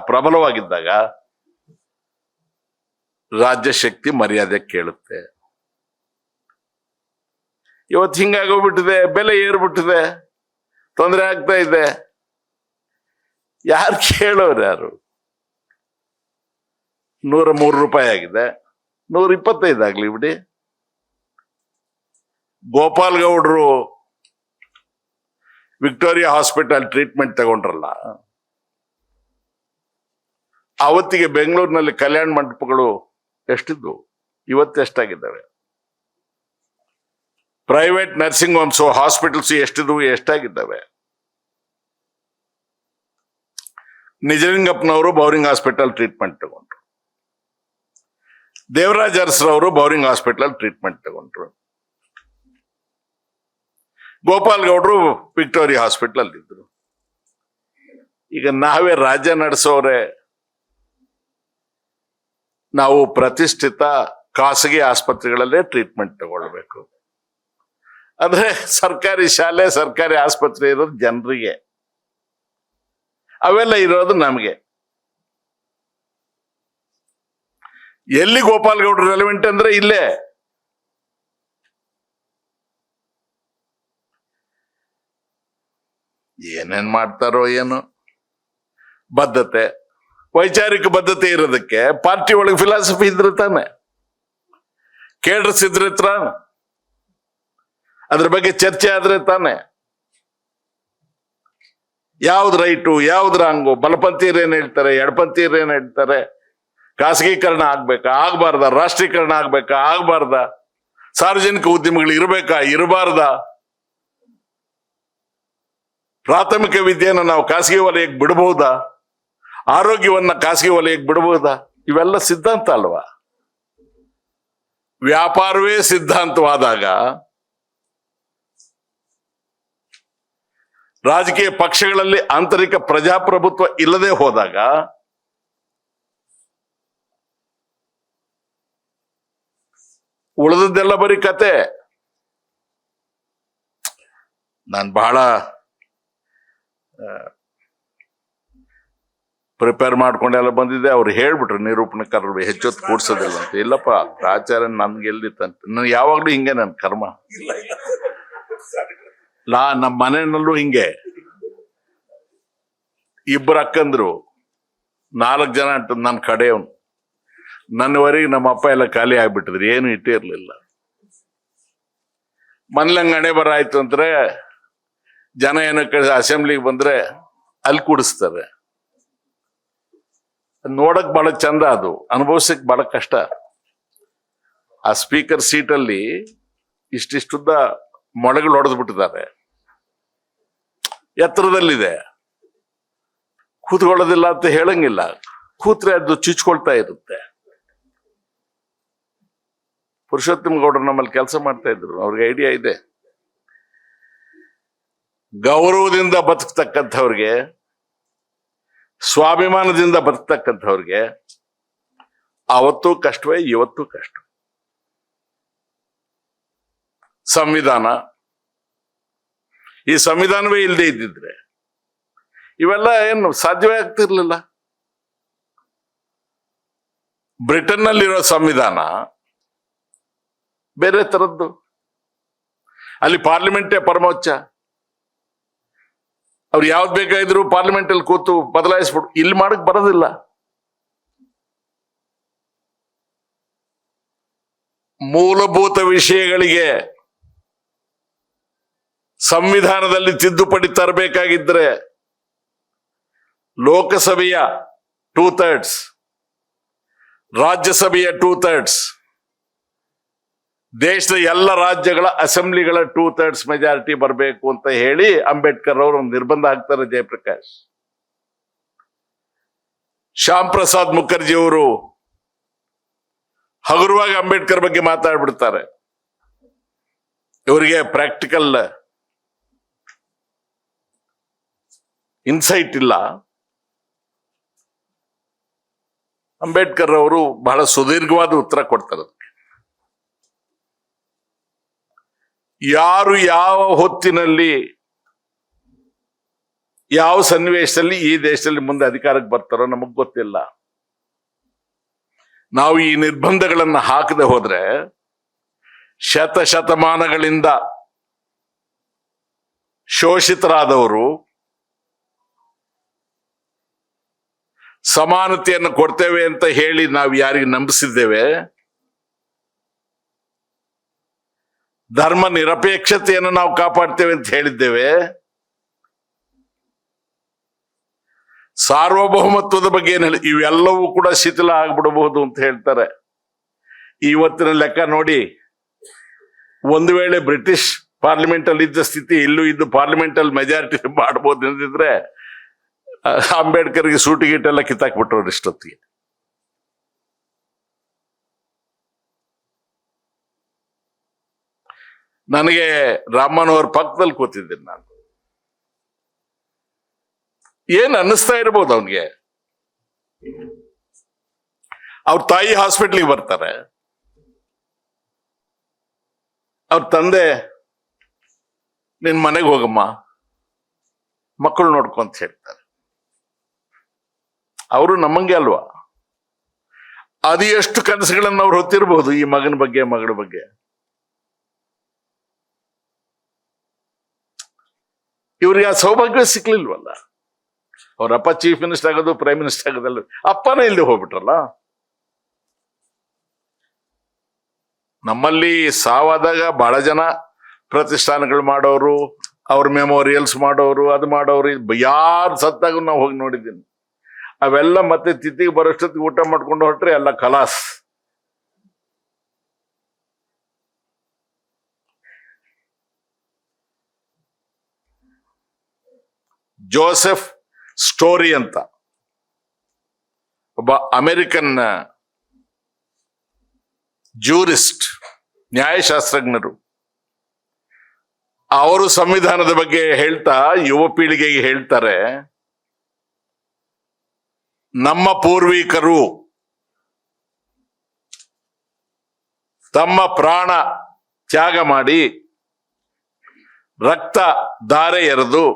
ಪ್ರಬಲವಾಗಿದ್ದಾಗ ರಾಜ್ಯಶಕ್ತಿ ಮರ್ಯಾದೆ ಕೇಳುತ್ತೆ. ಇವತ್ತು ಹಿಂಗಾಗೋಗ್ಬಿಟ್ಟಿದೆ, ಬೆಲೆ ಏರ್ಬಿಟ್ಟಿದೆ, ತೊಂದರೆ ಆಗ್ತಾ ಇದೆ. ಯಾರು ಕೇಳೋರು ಯಾರು? 103 ರೂಪಾಯಿ ಆಗಿದೆ, 125 ಆಗ್ಲಿ ಬಿಡಿ. ಗೋಪಾಲ್ ಗೌಡ್ರು ವಿಕ್ಟೋರಿಯಾ ಹಾಸ್ಪಿಟಲ್ ಟ್ರೀಟ್ಮೆಂಟ್ ತಗೊಂಡ್ರಲ್ಲ, ಅವತ್ತಿಗೆ ಬೆಂಗಳೂರಿನಲ್ಲಿ ಕಲ್ಯಾಣ ಮಂಟಪಗಳು ಎಷ್ಟಿದ್ವು, ಇವತ್ತು ಎಷ್ಟಾಗಿದ್ದಾವೆ? ಪ್ರೈವೇಟ್ ನರ್ಸಿಂಗ್ ಹೋಮ್ಸ್, ಹಾಸ್ಪಿಟಲ್ಸ್ ಎಷ್ಟಿದ್ವು, ಎಷ್ಟಾಗಿದ್ದಾವೆ? ನಿಜಲಿಂಗಪ್ಪನವರು ಬೌರಿಂಗ್ ಹಾಸ್ಪಿಟಲ್ ಟ್ರೀಟ್ಮೆಂಟ್ ತಗೊಂಡ್ರು. ದೇವರಾಜ್ ಅರಸರವರು ಬೌರಿಂಗ್ ಹಾಸ್ಪಿಟಲ್ ಟ್ರೀಟ್ಮೆಂಟ್ ತಗೊಂಡ್ರು. ಗೋಪಾಲ್ ಗೌಡ್ರು ವಿಕ್ಟೋರಿಯಾ ಹಾಸ್ಪಿಟಲ್ ಇದ್ರು. ಈಗ ನಾವೇ ರಾಜ್ಯ ನಡೆಸೋರೆ, ನಾವು ಪ್ರತಿಷ್ಠಿತ ಖಾಸಗಿ ಆಸ್ಪತ್ರೆಗಳಲ್ಲೇ ಟ್ರೀಟ್ಮೆಂಟ್ ತಗೊಳ್ಬೇಕು. ಅಂದ್ರೆ ಸರ್ಕಾರಿ ಶಾಲೆ, ಸರ್ಕಾರಿ ಆಸ್ಪತ್ರೆ ಇರೋದು ಜನರಿಗೆ, ಅವೆಲ್ಲ ಇರೋದು ನಮಗೆ. ಎಲ್ಲಿ ಗೋಪಾಲ್ ಗೌಡ್ರು ರೆಲೆವೆಂಟ್ ಅಂದ್ರೆ ಇಲ್ಲೇ. ಏನೇನ್ ಮಾಡ್ತಾರೋ ಏನೋ. ಬದ್ಧತೆ, ವೈಚಾರಿಕ ಬದ್ಧತೆ ಇರೋದಕ್ಕೆ ಪಾರ್ಟಿ ಒಳಗೆ ಫಿಲಾಸಫಿ ಇದ್ರೆ ತಾನೆ, ಕೇಡರ್ಸ್ ಇದ್ರೆ ಅದ್ರ ಬಗ್ಗೆ ಚರ್ಚೆ ಆದ್ರೆ ತಾನೆ. ಯಾವ್ದು ರೈಟು, ಯಾವ್ದು ರಾಂಗು, ಬಲಪಂಥೀಯರು ಏನ್ ಹೇಳ್ತಾರೆ, ಎಡಪಂಥೀಯರು ಏನ್ ಹೇಳ್ತಾರೆ, ಖಾಸಗೀಕರಣ ಆಗ್ಬೇಕಾ, ಆಗ್ಬಾರ್ದ, ರಾಷ್ಟ್ರೀಕರಣ ಆಗ್ಬೇಕಾ, ಆಗ್ಬಾರ್ದ, ಸಾರ್ವಜನಿಕ ಉದ್ಯಮಗಳು ಇರಬೇಕಾ, ಇರಬಾರ್ದ, ಪ್ರಾಥಮಿಕ ವಿದ್ಯೆಯನ್ನು ನಾವು ಖಾಸಗಿ ವಲಯಕ್ಕೆ ಬಿಡಬಹುದಾ, ಆರೋಗ್ಯವನ್ನ ಖಾಸಗಿ ವಲಯಕ್ಕೆ ಬಿಡಬಹುದಾ? ಇವೆಲ್ಲ ಸಿದ್ಧಾಂತ ಅಲ್ವಾ? ವ್ಯಾಪಾರವೇ ಸಿದ್ಧಾಂತವಾದಾಗ, ರಾಜಕೀಯ ಪಕ್ಷಗಳಲ್ಲಿ ಆಂತರಿಕ ಪ್ರಜಾಪ್ರಭುತ್ವ ಇಲ್ಲದೆ ಹೋದಾಗ ಉಳಿದದ್ದೆಲ್ಲ ಬರೀ ಕತೆ. ನಾನು ಬಹಳ ಪ್ರಿಪೇರ್ ಮಾಡ್ಕೊಂಡೆಲ್ಲ ಬಂದಿದ್ದೆ. ಅವ್ರು ಹೇಳ್ಬಿಟ್ರು ನಿರೂಪಣಕಾರರು ಹೆಚ್ಚೊತ್ತು ಕೂಡ್ಸೋದಿಲ್ಲ ಅಂತ. ಇಲ್ಲಪ್ಪ, ಆಚಾರ್ಯ ನನ್ಗೆ ಎಲ್ಲಿತ್ತಂತ. ನಾನು ಯಾವಾಗ್ಲೂ ಹಿಂಗೆ, ನನ್ನ ಕರ್ಮ. ನಮ್ಮ ಮನೆಯಲ್ಲೂ ಹಿಂಗೆ. 2 ಅಕ್ಕಂದ್ರು, 4 ಜನ ಅಂತ ನನ್ನ ಕಡೆಯವನು. ನನ್ನವರೆಗೆ ನಮ್ಮ ಅಪ್ಪ ಎಲ್ಲ ಖಾಲಿ ಆಗ್ಬಿಟ್ಟಿದ್ರು, ಏನು ಇಟ್ಟಿರ್ಲಿಲ್ಲ. ಮನ್ಲಂಗ್ ಹಣೆ ಬರ ಆಯ್ತು ಅಂದ್ರೆ ಜನ ಏನಕ್ಕೆ ಅಸೆಂಬ್ಲಿಗೆ ಬಂದ್ರೆ ಅಲ್ಲಿ ಕೂಡಿಸ್ತಾರೆ. ನೋಡಕ್ ಬಹಳ ಚಂದ, ಅದು ಅನುಭವಿಸಕ್ ಬಹಳ ಕಷ್ಟ. ಆ ಸ್ಪೀಕರ್ ಸೀಟಲ್ಲಿ ಇಷ್ಟಿಷ್ಟುದ್ದ ಮೊಳೆಗಳು ಹೊಡೆದು ಬಿಟ್ಟಿದ್ದಾರೆ, ಎತ್ತರದಲ್ಲಿದೆ. ಕೂತ್ಕೊಳ್ಳೋದಿಲ್ಲ ಅಂತ ಹೇಳಂಗಿಲ್ಲ, ಕೂತ್ರೆ ಅದು ಚುಚ್ಕೊಳ್ತಾ ಇರುತ್ತೆ. ಪುರುಷೋತ್ತಮ ಗೌಡರು ನಮ್ಮಲ್ಲಿ ಕೆಲಸ ಮಾಡ್ತಾ ಇದ್ರು, ಅವ್ರಿಗೆ ಐಡಿಯಾ ಇದೆ. ಗೌರವದಿಂದ ಬದುಕ್ತಕ್ಕಂಥವ್ರಿಗೆ, ಸ್ವಾಭಿಮಾನದಿಂದ ಬದುಕ್ತಕ್ಕಂಥವ್ರಿಗೆ ಅವತ್ತೂ ಕಷ್ಟವೇ, ಇವತ್ತೂ ಕಷ್ಟ. ಸಂವಿಧಾನ. ಈ ಸಂವಿಧಾನವೇ ಇಲ್ಲದೆ ಇದ್ದಿದ್ರೆ ಇವೆಲ್ಲ ಏನು ಸಾಧ್ಯವೇ ಆಗ್ತಿರ್ಲಿಲ್ಲ. ಬ್ರಿಟನ್ನಲ್ಲಿರೋ ಸಂವಿಧಾನ ಬೇರೆ ತರದ್ದು. ಅಲ್ಲಿ ಪಾರ್ಲಿಮೆಂಟೇ ಪರಮೋಚ್ಚ. ಅವ್ರು ಯಾವ್ದು ಬೇಕಾದ್ರು ಪಾರ್ಲಿಮೆಂಟ್ ಅಲ್ಲಿ ಕೂತು ಬದಲಾಯಿಸ್ಬಿಟ್ಟು, ಇಲ್ಲಿ ಮಾಡಕ್ ಬರೋದಿಲ್ಲ. ಮೂಲಭೂತ ವಿಷಯಗಳಿಗೆ ಸಂವಿಧಾನದಲ್ಲಿ ತಿದ್ದುಪಡಿ ತರಬೇಕಾಗಿದ್ರೆ ಲೋಕಸಭೆಯ 2/3, ರಾಜ್ಯಸಭೆಯ 2/3, ದೇಶದ ಎಲ್ಲ ರಾಜ್ಯಗಳ ಅಸೆಂಬ್ಲಿಗಳ 2/3 ಮೆಜಾರಿಟಿ ಬರಬೇಕು ಅಂತ ಹೇಳಿ ಅಂಬೇಡ್ಕರ್ ಅವರು ಒಂದು ನಿರ್ಬಂಧ ಹಾಕ್ತಾರೆ. ಜಯಪ್ರಕಾಶ್. ಶ್ಯಾಮ್ ಪ್ರಸಾದ್ ಮುಖರ್ಜಿ ಅವರು ಹಗುರವಾಗಿ ಅಂಬೇಡ್ಕರ್ ಬಗ್ಗೆ ಮಾತಾಡ್ಬಿಡ್ತಾರೆ. ಇವರಿಗೆ ಪ್ರಾಕ್ಟಿಕಲ್ ಇನ್ಸೈಟ್ ಇಲ್ಲ. ಅಂಬೇಡ್ಕರ್ ಅವರು ಬಹಳ ಸುದೀರ್ಘವಾದ ಉತ್ತರ ಕೊಡ್ತಾರೆ. ಯಾರು ಯಾವ ಹೊತ್ತಿನಲ್ಲಿ ಯಾವ ಸನ್ನಿವೇಶದಲ್ಲಿ ಈ ದೇಶದಲ್ಲಿ ಮುಂದೆ ಅಧಿಕಾರಕ್ಕೆ ಬರ್ತಾರೋ ನಮಗ್ ಗೊತ್ತಿಲ್ಲ. ನಾವು ಈ ನಿರ್ಬಂಧಗಳನ್ನು ಹಾಕದೆ ಹೋದ್ರೆ ಶತಮಾನಗಳಿಂದ ಶೋಷಿತರಾದವರು ಸಮಾನತೆಯನ್ನು ಕೊಡ್ತೇವೆ ಅಂತ ಹೇಳಿ ನಾವು ಯಾರಿಗೆ ನಂಬಿಸಿದ್ದೇವೆ, ಧರ್ಮ ನಿರಪೇಕ್ಷತೆಯನ್ನು ನಾವು ಕಾಪಾಡ್ತೇವೆ ಅಂತ ಹೇಳಿದ್ದೇವೆ, ಸಾರ್ವಭೌಮತ್ವದ ಬಗ್ಗೆ ಏನು ಹೇಳಿ, ಇವೆಲ್ಲವೂ ಕೂಡ ಶಿಥಿಲ ಆಗ್ಬಿಡಬಹುದು ಅಂತ ಹೇಳ್ತಾರೆ. ಇವತ್ತಿನ ಲೆಕ್ಕ ನೋಡಿ, ಒಂದು ವೇಳೆ ಬ್ರಿಟಿಷ್ ಪಾರ್ಲಿಮೆಂಟ್ ಅಲ್ಲಿ ಇದ್ದ ಸ್ಥಿತಿ ಇಲ್ಲೂ ಇದ್ದು ಪಾರ್ಲಿಮೆಂಟ್ ಅಲ್ಲಿ ಮೆಜಾರಿಟಿ ಮಾಡಬಹುದು ಅಂದಿದ್ರೆ ಅಂಬೇಡ್ಕರ್ಗೆ ಸೂಟಿಗೀಟೆಲ್ಲ ಕಿತ್ತಾಕ್ಬಿಟ್ರು ಇಷ್ಟೊತ್ತಿಗೆ. ನನಗೆ ರಾಮನ್ ಅವ್ರ ಪಕ್ಕದಲ್ಲಿ ಕೂತಿದ್ದೀನಿ ನಾನು. ಏನ್ ಅನ್ನಿಸ್ತಾ ಇರ್ಬೋದು ಅವನ್ಗೆ. ಅವ್ರ ತಾಯಿ ಹಾಸ್ಪಿಟ್ಲಿಗೆ ಬರ್ತಾರೆ, ಅವ್ರ ತಂದೆ ನಿನ್ ಮನೆಗೆ ಹೋಗಮ್ಮ, ಮಕ್ಕಳು ನೋಡ್ಕೊಂತ ಹೇಳ್ತಾರೆ. ಅವರು ನಮ್ಮಂಗೆ ಅಲ್ವಾ? ಅದು ಎಷ್ಟು ಕನಸುಗಳನ್ನು ಅವ್ರು ಹೊತ್ತಿರ್ಬೋದು ಈ ಮಗನ ಬಗ್ಗೆ ಮಗಳ ಬಗ್ಗೆ. ಇವ್ರಿಗೆ ಆ ಸೌಭಾಗ್ಯ ಸಿಕ್ಲಿಲ್ವಲ್ಲ. ಅವ್ರಪ್ಪ ಚೀಫ್ ಮಿನಿಸ್ಟರ್ ಆಗೋದು, ಪ್ರೈಮ್ ಮಿನಿಸ್ಟರ್ ಆಗೋದಲ್ಲ, ಅಪ್ಪನೇ ಇಲ್ಲದೆ ಹೋಗ್ಬಿಟ್ರಲ್ಲ. ನಮ್ಮಲ್ಲಿ ಸಾವಾದಾಗ ಬಹಳ ಜನ ಪ್ರತಿಷ್ಠಾನಗಳು ಮಾಡೋರು, ಅವ್ರ ಮೆಮೋರಿಯಲ್ಸ್ ಮಾಡೋರು, ಅದು ಮಾಡೋರು, ಯಾರು ಸತ್ತಾಗ ನಾವು ಹೋಗಿ ನೋಡಿದ್ದೀನಿ. ಅವೆಲ್ಲ ಮತ್ತೆ ತಿಥಿಗೆ ಬರೋಷ್ಟೊತ್ತಿಗೆ ಊಟ ಮಾಡ್ಕೊಂಡು ಹೊರಟ್ರೆ ಎಲ್ಲ ಖಲಾಸ್. ಜೋಸೆಫ್ ಸ್ಟೋರಿ ಅಂತ ಒಬ್ಬ ಅಮೆರಿಕನ್ ಜೂರಿಸ್ಟ್, ನ್ಯಾಯಶಾಸ್ತ್ರಜ್ಞರು, ಅವರು ಸಂವಿಧಾನದ ಬಗ್ಗೆ ಹೇಳ್ತಾ ಯುವ ಪೀಳಿಗೆಗೆ ಹೇಳ್ತಾರೆ, ನಮ್ಮ ಪೂರ್ವಿಕರು ತಮ್ಮ ಪ್ರಾಣ ತ್ಯಾಗ ಮಾಡಿ ರಕ್ತ ಧಾರೆ ಎರೆದು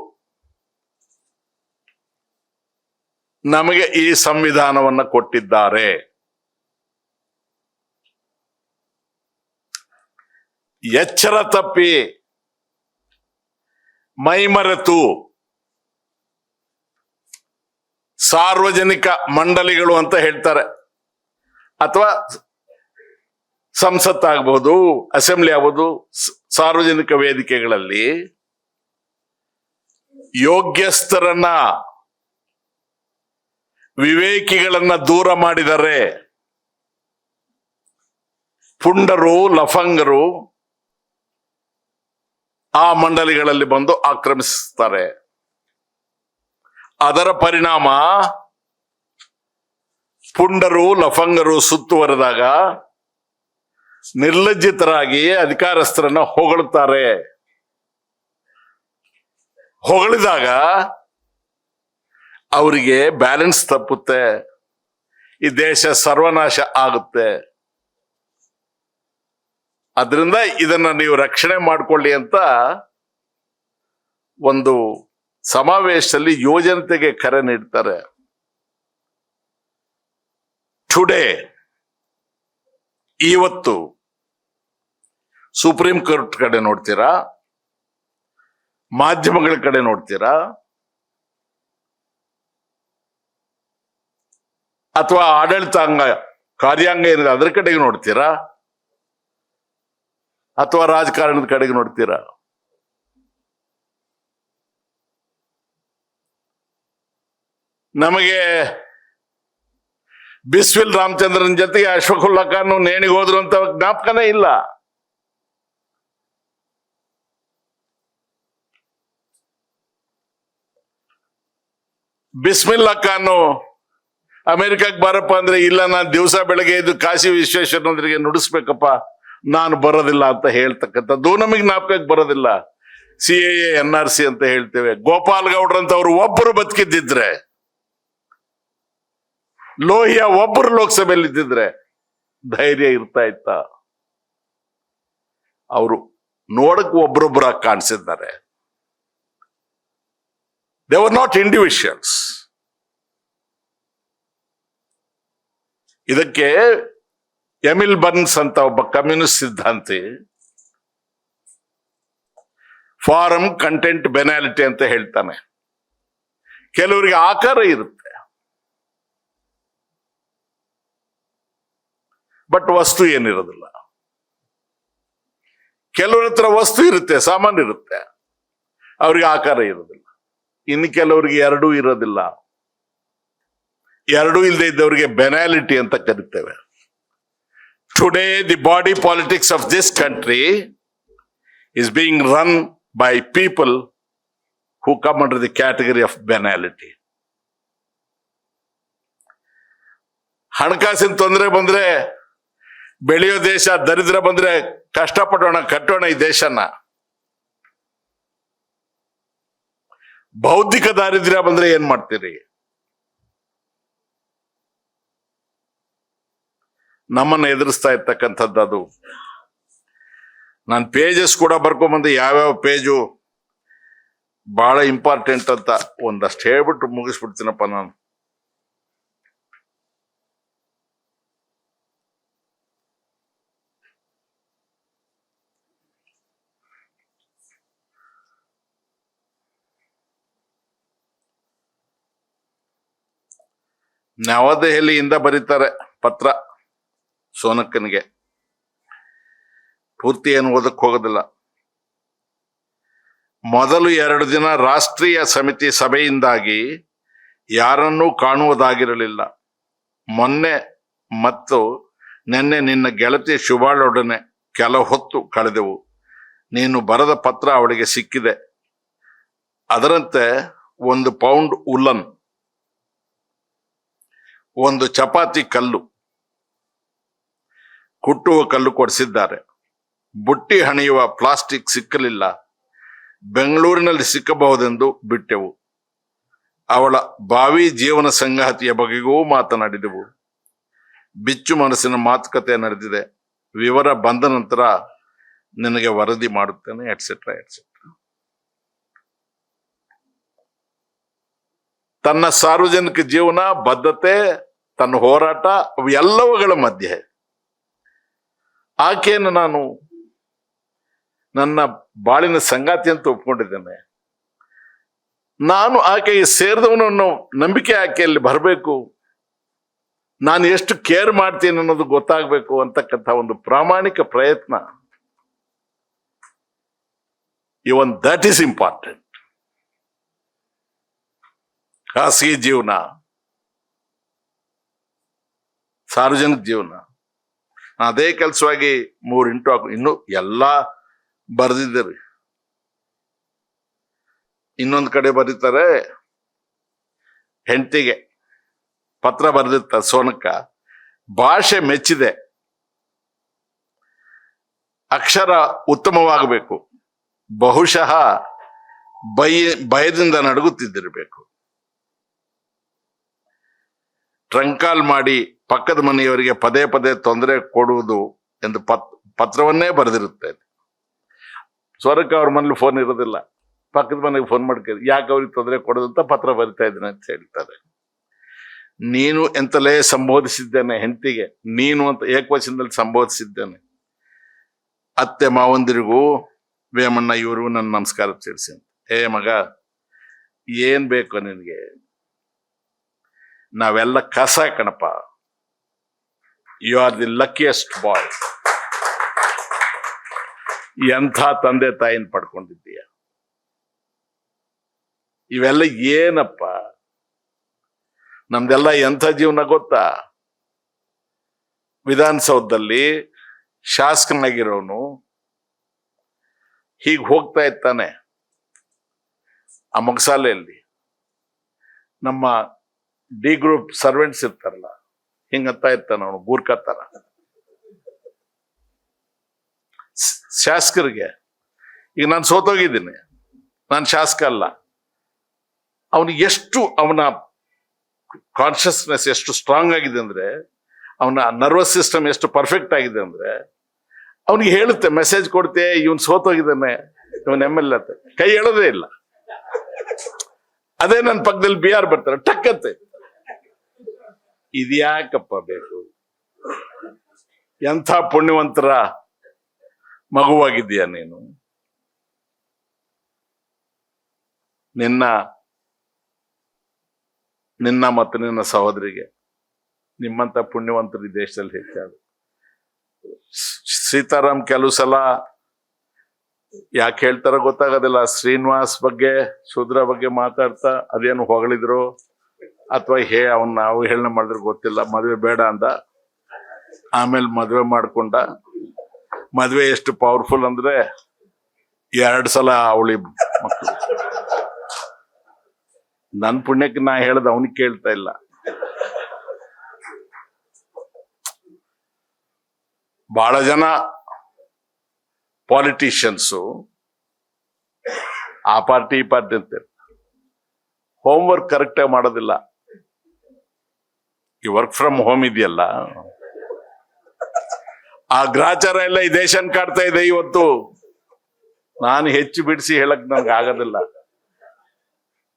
ನಮಗೆ ಈ ಸಂವಿಧಾನವನ್ನು ಕೊಟ್ಟಿದ್ದಾರೆ. ಎಚ್ಚರ ತಪ್ಪಿ ಮೈಮರೆತು ಸಾರ್ವಜನಿಕ ಮಂಡಳಿಗಳು ಅಂತ ಹೇಳ್ತಾರೆ, ಅಥವಾ ಸಂಸತ್ ಆಗ್ಬಹುದು, ಅಸೆಂಬ್ಲಿ ಆಗ್ಬಹುದು, ಸಾರ್ವಜನಿಕ ವೇದಿಕೆಗಳಲ್ಲಿ ಯೋಗ್ಯಸ್ಥರನ್ನ, ವಿವೇಕಿಗಳನ್ನ ದೂರ ಮಾಡಿದರೆ ಪುಂಡರು, ಲಫಂಗರು ಆ ಮಂಡಳಿಗಳಲ್ಲಿ ಬಂದು ಆಕ್ರಮಿಸುತ್ತಾರೆ. ಅದರ ಪರಿಣಾಮ ಪುಂಡರು, ಲಫಂಗರು ಸುತ್ತುವರೆದಾಗ ನಿರ್ಲಜ್ಜಿತರಾಗಿ ಅಧಿಕಾರಸ್ಥರನ್ನ ಹೊಗಳುತ್ತಾರೆ. ಹೊಗಳಿದಾಗ ಅವರಿಗೆ ಬ್ಯಾಲೆನ್ಸ್ ತಪ್ಪುತ್ತೆ, ಈ ದೇಶ ಸರ್ವನಾಶ ಆಗುತ್ತೆ. ಅದರಿಂದ ಇದನ್ನ ನೀವು ರಕ್ಷಣೆ ಮಾಡಿಕೊಳ್ಳಿ ಅಂತ ಒಂದು ಸಮಾವೇಶದಲ್ಲಿ ಯುವಜನತೆಗೆ ಕರೆ ನೀಡ್ತಾರೆ. ಟುಡೇ, ಇವತ್ತು ಸುಪ್ರೀಂ ಕೋರ್ಟ್ ಕಡೆ ನೋಡ್ತೀರಾ, ಮಾಧ್ಯಮಗಳ ಕಡೆ ನೋಡ್ತೀರಾ, ಅಥವಾ ಆಡಳಿತಾಂಗ ಕಾರ್ಯಾಂಗ ಏನಿದೆ ಅದರ ಕಡೆಗೆ ನೋಡ್ತೀರಾ, ಅಥವಾ ರಾಜಕಾರಣದ ಕಡೆಗೆ ನೋಡ್ತೀರಾ? ನಮಗೆ ಬಿಸ್ವಿಲ್ ರಾಮಚಂದ್ರನ್ ಜೊತೆಗೆ ಅಶ್ವಕುಲ್ಲಾ ಖಾನ್ ನೇಣಿಗೆ ಹೋದ್ರು ಅಂತ ಜ್ಞಾಪಕನೇ ಇಲ್ಲ. ಬಿಸ್ಮಿಲ್ಲಾ ಖಾನ್ ಅಮೆರಿಕಕ್ಕೆ ಬರಪ್ಪ ಅಂದ್ರೆ, ಇಲ್ಲ ನಾನು ದಿವಸ ಬೆಳಗ್ಗೆ ಎದ್ದು ಕಾಶಿ ವಿಶ್ವೇಶ್ವರಯ್ಯನವರಿಗೆ ನುಡಿಸ್ಬೇಕಪ್ಪ, ನಾನು ಬರೋದಿಲ್ಲ ಅಂತ ಹೇಳ್ತಕ್ಕಂಥದ್ದು ನಮಗೆ ಜ್ಞಾಪಕಕ್ಕೆ ಬರೋದಿಲ್ಲ. CAA NRC ಅಂತ ಹೇಳ್ತೇವೆ. ಗೋಪಾಲ್ ಗೌಡ್ರಂತವ್ರು ಒಬ್ಬರು ಬದುಕಿದ್ದಿದ್ರೆ, ಲೋಹಿಯಾ ಒಬ್ಬರು ಲೋಕಸಭೆಯಲ್ಲಿ ಇದ್ದಿದ್ರೆ ಧೈರ್ಯ ಇರ್ತಾ ಇತ್ತ? ಅವರು ನೋಡಕ್ ಒಬ್ರೊಬ್ಬರಾಗಿ ಕಾಣಿಸಿದ್ದಾರೆ. They were not individuals. ಇದಕ್ಕೆ ಎಮಿಲ್ ಬರ್ನ್ಸ್ ಅಂತ ಒಬ್ಬ ಕಮ್ಯುನಿಸ್ಟ್ ಸಿದ್ಧಾಂತಿ ಫಾರಮ್ ಕಂಟೆಂಟ್ ಬೆನಾಲಿಟಿ ಅಂತ ಹೇಳ್ತಾನೆ. ಕೆಲವರಿಗೆ ಆಕಾರ ಇರುತ್ತೆ, ಬಟ್ ವಸ್ತು ಏನಿರೋದಿಲ್ಲ. ಕೆಲವ್ರ ಹತ್ರ ವಸ್ತು ಇರುತ್ತೆ, ಸಾಮಾನು ಇರುತ್ತೆ, ಅವ್ರಿಗೆ ಆಕಾರ ಇರೋದಿಲ್ಲ. ಇನ್ನು ಕೆಲವರಿಗೆ ಎರಡೂ ಇರೋದಿಲ್ಲ. ಎರಡೂ ಇಲ್ಲದೆ ಇದ್ದವರಿಗೆ ಬೆನಾಲಿಟಿ ಅಂತ ಕರಿತೇವೆ. Today the body politics of this country is being run by people who come under the category of banality. ಹಣಕಾಸಿನ ತೊಂದರೆ ಬಂದ್ರೆ ಬೆಳೆಯೋ ದೇಶ, ದರಿದ್ರ ಬಂದ್ರೆ ಕಷ್ಟಪಡೋಣ, ಕಟ್ಟೋಣ ಈ ದೇಶನ. ಬೌದ್ಧಿಕ ದಾರಿದ್ರ್ಯ ಬಂದ್ರೆ ಏನ್ ಮಾಡ್ತೀರಿ? ನಮ್ಮನ್ನ ಎದುರಿಸ್ತಾ ಇರ್ತಕ್ಕಂಥದ್ದು ಅದು. ನಾನು ಪೇಜಸ್ ಕೂಡ ಬರ್ಕೊಂಬಂದು ಯಾವ್ಯಾವ ಪೇಜು ಬಹಳ ಇಂಪಾರ್ಟೆಂಟ್ ಅಂತ ಒಂದಷ್ಟು ಹೇಳ್ಬಿಟ್ಟು ಮುಗಿಸ್ಬಿಡ್ತೀನಪ್ಪ ನಾನು. ನವದೆಹಲಿಯಿಂದ ಬರೀತಾರೆ ಪತ್ರ ಸೋನಕ್ಕನಿಗೆ. ಪೂರ್ತಿ ಏನು ಓದಕ್ಕೆ ಹೋಗೋದಿಲ್ಲ. ಮೊದಲು 2 ದಿನ ರಾಷ್ಟ್ರೀಯ ಸಮಿತಿ ಸಭೆಯಿಂದಾಗಿ ಯಾರನ್ನೂ ಕಾಣುವುದಾಗಿರಲಿಲ್ಲ. ಮೊನ್ನೆ ಮತ್ತು ನಿನ್ನೆ ನಿನ್ನ ಗೆಳತಿ ಶುಭಾಳೊಡನೆ ಕೆಲ ಹೊತ್ತು ಕಳೆದೆವು. ನೀನು ಬರೆದ ಪತ್ರ ಅವಳಿಗೆ ಸಿಕ್ಕಿದೆ. ಅದರಂತೆ 1 ಪೌಂಡ್ ಉಲ್ಲನ್, 1 ಚಪಾತಿ ಕಲ್ಲು, ಕುಟ್ಟುವ ಕಲ್ಲು ಕೊಡಿಸಿದ್ದಾರೆ. ಬುಟ್ಟಿ ಹಣಿಯುವ ಪ್ಲಾಸ್ಟಿಕ್ ಸಿಕ್ಕಲಿಲ್ಲ. ಬೆಂಗಳೂರಿನಲ್ಲಿ ಸಿಕ್ಕಬಹುದೆಂದು ಬಿಟ್ಟೆವು. ಅವಳ ಭಾವಿ ಜೀವನ ಸಂಗಾತಿಯ ಬಗೆಗೂ ಮಾತನಾಡಿದೆವು. ಬಿಚ್ಚು ಮನಸ್ಸಿನ ಮಾತುಕತೆ ನಡೆದಿದೆ. ವಿವರ ಬಂದ ನಂತರ ನಿನಗೆ ವರದಿ ಮಾಡುತ್ತೇನೆ, ಎಟ್ಸೆಟ್ರಾ ಎಟ್ಸೆಟ್ರಾ. ತನ್ನ ಸಾರ್ವಜನಿಕ ಜೀವನ, ಬದ್ಧತೆ, ತನ್ನ ಹೋರಾಟ ಎಲ್ಲವುಗಳ ಮಧ್ಯೆ ಆಕೆಯನ್ನು ನಾನು ನನ್ನ ಬಾಳಿನ ಸಂಗಾತಿ ಅಂತ ಒಪ್ಕೊಂಡಿದ್ದೇನೆ. ನಾನು ಆಕೆಗೆ ಸೇರಿದವನು ಅನ್ನೋ ನಂಬಿಕೆ ಆಕೆಯಲ್ಲಿ ಬರಬೇಕು. ನಾನು ಎಷ್ಟು ಕೇರ್ ಮಾಡ್ತೀನಿ ಅನ್ನೋದು ಗೊತ್ತಾಗಬೇಕು ಅಂತಕ್ಕಂಥ ಒಂದು ಪ್ರಾಮಾಣಿಕ ಪ್ರಯತ್ನ. Even that is important. ಖಾಸಗಿ ಜೀವನ, ಸಾರ್ವಜನಿಕ ಜೀವನ. ಅದೇ ಕೆಲಸವಾಗಿ 3 ಇಂಟು ಇನ್ನು ಎಲ್ಲ ಬರೆದಿದ್ದೀರಿ. ಇನ್ನೊಂದು ಕಡೆ ಬರೀತಾರೆ, ಹೆಂಡತಿಗೆ ಪತ್ರ ಬರೆದಿರ್ತಾರೆ ಸೋನಕ್ಕ. ಭಾಷೆ ಮೆಚ್ಚಿದೆ, ಅಕ್ಷರ ಉತ್ತಮವಾಗಬೇಕು, ಬಹುಶಃ ಭಯದಿಂದ ನಡುಗುತ್ತಿದ್ದಿರಬೇಕು. ಟ್ರಂಕಾಲ್ ಮಾಡಿ ಪಕ್ಕದ ಮನೆಯವರಿಗೆ ಪದೇ ಪದೇ ತೊಂದರೆ ಕೊಡುವುದು ಎಂದು ಪತ್ರವನ್ನೇ ಬರೆದಿರುತ್ತೆ. ಸ್ವರಕ್ಕೆ ಅವ್ರ ಮನೇಲಿ ಫೋನ್ ಇರೋದಿಲ್ಲ, ಪಕ್ಕದ ಮನೆಗೆ ಫೋನ್ ಮಾಡ್ಕೊಂಡು ಯಾಕೆ ಅವ್ರಿಗೆ ತೊಂದರೆ ಕೊಡೋದಂತ ಪತ್ರ ಬರಿತಾ ಇದ್ದೀನಿ ಅಂತ ಹೇಳ್ತಾರೆ. ನೀನು ಎಂತಲೇ ಸಂಬೋಧಿಸಿದ್ದೇನೆ ಹೆಂಡತಿಗೆ, ನೀನು ಅಂತ ಏಕವಚನದಲ್ಲಿ ಸಂಬೋಧಿಸಿದ್ದೇನೆ. ಅತ್ತೆ ಮಾವಂದಿರಿಗೂ ವೇಮಣ್ಣ ಇವರು ನನ್ನ ನಮಸ್ಕಾರ ತಿಳಿಸಿ. ಮಗ, ಏನ್ ಬೇಕು ನಿನಗೆ? ನಾವೆಲ್ಲ ಕಸ ಕಣಪ್ಪ. ಯು ಆರ್ ದಿ ಲಕ್ಕಿಯೆಸ್ಟ್ ಬಾಯ್. ಎಂಥ ತಂದೆ ತಾಯಿನ ಪಡ್ಕೊಂಡಿದ್ದೀಯ. ಇವೆಲ್ಲ ಏನಪ್ಪ? ನಮ್ದೆಲ್ಲ ಎಂಥ ಜೀವನ ಗೊತ್ತಾ? ವಿಧಾನಸೌಧದಲ್ಲಿ ಶಾಸಕನಾಗಿರೋನು ಹೀಗೆ ಹೋಗ್ತಾ ಇರ್ತಾನೆ ಆ ಮೊಗಸಾಲೆಯಲ್ಲಿ. ನಮ್ಮ ಡಿ ಗ್ರೂಪ್ ಸರ್ವೆಂಟ್ಸ್ ಇರ್ತಾರಲ್ಲ, ಹಿಂಗತ್ತಾ ಇರ್ತಾನ ಅವನು ಗೂರ್ಕತ್ತಾರ. ಶಾಸಕರಿಗೆ ಈಗ ನಾನು ಸೋತೋಗಿದ್ದೀನಿ, ನಾನು ಶಾಸಕ ಅಲ್ಲ. ಅವನಿಗೆ ಎಷ್ಟು ಅವನ ಕಾನ್ಷಿಯಸ್ನೆಸ್ ಎಷ್ಟು ಸ್ಟ್ರಾಂಗ್ ಆಗಿದೆ ಅಂದ್ರೆ, ಅವನ ನರ್ವಸ್ ಸಿಸ್ಟಮ್ ಎಷ್ಟು ಪರ್ಫೆಕ್ಟ್ ಆಗಿದೆ ಅಂದ್ರೆ, ಅವನಿಗೆ ಹೇಳುತ್ತೆ, ಮೆಸೇಜ್ ಕೊಡ್ತೆ, ಇವನ್ ಸೋತೋಗಿದ್ದಾನೆ, ಇವನ್ MLA ಅಂತ ಕೈ ಹೇಳೋದೇ ಇಲ್ಲ. ಅದೇ ನನ್ನ ಪಕ್ಕದಲ್ಲಿ BR ಬರ್ತಾರೆ, ಟಕ್ಕತ್ತೆ. ಇದ್ಯಾಕಪ್ಪ ಬೇಕು? ಎಂಥ ಪುಣ್ಯವಂತರ ಮಗುವಾಗಿದ್ದೀಯ ನೀನು. ನಿನ್ನ ಮತ್ತು ನಿನ್ನ ಸಹೋದರಿಗೆ ನಿಮ್ಮಂತ ಪುಣ್ಯವಂತರು ಈ ದೇಶದಲ್ಲಿ ಹೆಚ್ಚಾದ. ಸೀತಾರಾಮ್ ಕೆಲವು ಸಲ ಯಾಕೆ ಹೇಳ್ತಾರ ಗೊತ್ತಾಗೋದಿಲ್ಲ. ಶ್ರೀನಿವಾಸ್ ಬಗ್ಗೆ, ಶೂದ್ರ ಬಗ್ಗೆ ಮಾತಾಡ್ತಾ ಅದೇನು ಹೊಗಳಿದ್ರು ಅಥವಾ ನಾವು ಹೇಳನ ಮಾಡಿದ್ರು ಗೊತ್ತಿಲ್ಲ. ಮದುವೆ ಬೇಡ ಅಂದ, ಆಮೇಲೆ ಮದುವೆ ಮಾಡ್ಕೊಂಡ. ಮದುವೆ ಎಷ್ಟು ಪವರ್ಫುಲ್ ಅಂದ್ರೆ 2 ಸಲ ಅವಳಿ ಮಕ್ಕಳು. ನನ್ ಪುಣ್ಯಕ್ಕೆ ನಾ ಹೇಳ್ದ, ಅವನಿಗೆ ಕೇಳ್ತಾ ಇಲ್ಲ. ಬಹಳ ಜನ ಪಾಲಿಟಿಷಿಯನ್ಸು ಆ ಪಾರ್ಟಿ ಈ ಪಾರ್ಟಿ ಅಂತ ಹೋಮ್ವರ್ಕ್ ಕರೆಕ್ಟ್ ಆಗಿ ಮಾಡೋದಿಲ್ಲ. ಈ ವರ್ಕ್ ಫ್ರಮ್ ಹೋಮ್ ಇದೆಯಲ್ಲ, ಆ ಗ್ರಾಚಾರ ಎಲ್ಲ ಈ ದೇಶನ್ ಕಾಡ್ತಾ ಇದೆ ಇವತ್ತು. ನಾನು ಹೆಚ್ಚು ಬಿಡಿಸಿ ಹೇಳಕ್ ನನ್ಗೆ ಆಗೋದಿಲ್ಲ.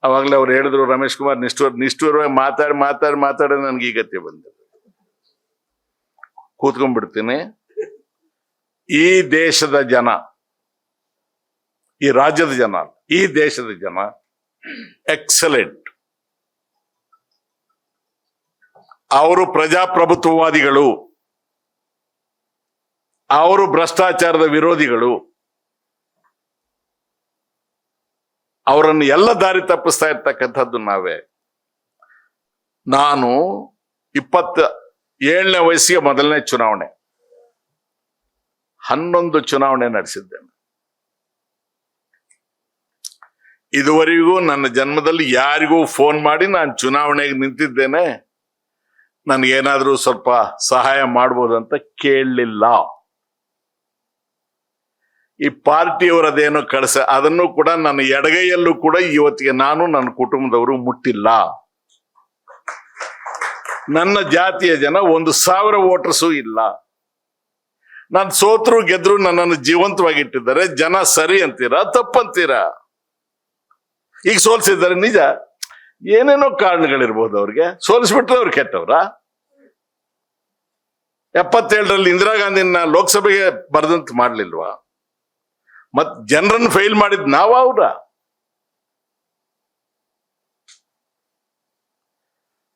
ಅವಾಗಲೇ ಅವ್ರು ಹೇಳಿದ್ರು, ರಮೇಶ್ ಕುಮಾರ್ ನಿಷ್ಠೂರವಾಗಿ ಮಾತಾಡಿ ನನ್ಗೆ ಈ ಗತಿ ಬಂದಿದೆ. ಕೂತ್ಕೊಂಡ್ಬಿಡ್ತೀನಿ. ಈ ದೇಶದ ಜನ, ಈ ರಾಜ್ಯದ ಜನ, ಈ ದೇಶದ ಜನ ಎಕ್ಸಲೆಂಟ್. ಅವರು ಪ್ರಜಾಪ್ರಭುತ್ವವಾದಿಗಳು, ಅವರು ಭ್ರಷ್ಟಾಚಾರದ ವಿರೋಧಿಗಳು. ಅವರನ್ನು ಎಲ್ಲ ದಾರಿ ತಪ್ಪಿಸ್ತಾ ಇರ್ತಕ್ಕಂಥದ್ದು ನಾವೇ. ನಾನು 27ನೇ ವಯಸ್ಸಿಗೆ ಮೊದಲನೇ ಚುನಾವಣೆ, 11 ಚುನಾವಣೆ ನಡೆಸಿದ್ದೇನೆ. ಇದುವರೆಗೂ ನನ್ನ ಜನ್ಮದಲ್ಲಿ ಯಾರಿಗೂ ಫೋನ್ ಮಾಡಿ ನಾನು ಚುನಾವಣೆಗೆ ನಿಂತಿದ್ದೇನೆ, ನನಗೇನಾದ್ರೂ ಸ್ವಲ್ಪ ಸಹಾಯ ಮಾಡ್ಬೋದಂತ ಕೇಳಲಿಲ್ಲ. ಈ ಪಾರ್ಟಿಯವರದೇನೋ ಅದನ್ನು ಕೂಡ ನನ್ನ ಎಡಗೈಯಲ್ಲೂ ಕೂಡ ಇವತ್ತಿಗೆ ನಾನು ನನ್ನ ಕುಟುಂಬದವರು ಮುಟ್ಟಿಲ್ಲ. ನನ್ನ ಜಾತಿಯ ಜನ 1,000 ವೋಟರ್ಸು ಇಲ್ಲ. ನಾನು ಸೋತ್ರು ಗೆದ್ರು ನನ್ನನ್ನು ಜೀವಂತವಾಗಿಟ್ಟಿದ್ದಾರೆ. ಜನ ಸರಿ ಅಂತೀರಾ ತಪ್ಪಂತೀರಾ? ಈಗ ಸೋಲ್ಸಿದ್ದಾರೆ ನಿಜ, ಏನೇನೋ ಕಾರಣಗಳಿರ್ಬೋದು. ಅವ್ರಿಗೆ ಸೋಲಿಸ್ಬಿಟ್ರೆ ಅವ್ರು ಕೆಟ್ಟವ್ರ? 77ರಲ್ಲಿ ಇಂದಿರಾ ಗಾಂಧಿನ ಲೋಕಸಭೆಗೆ ಬರದಂತ ಮಾಡ್ಲಿಲ್ವಾ? ಮತ್ ಜನರನ್ನು ಫೇಲ್ ಮಾಡಿದ್ ಅವ್ರ?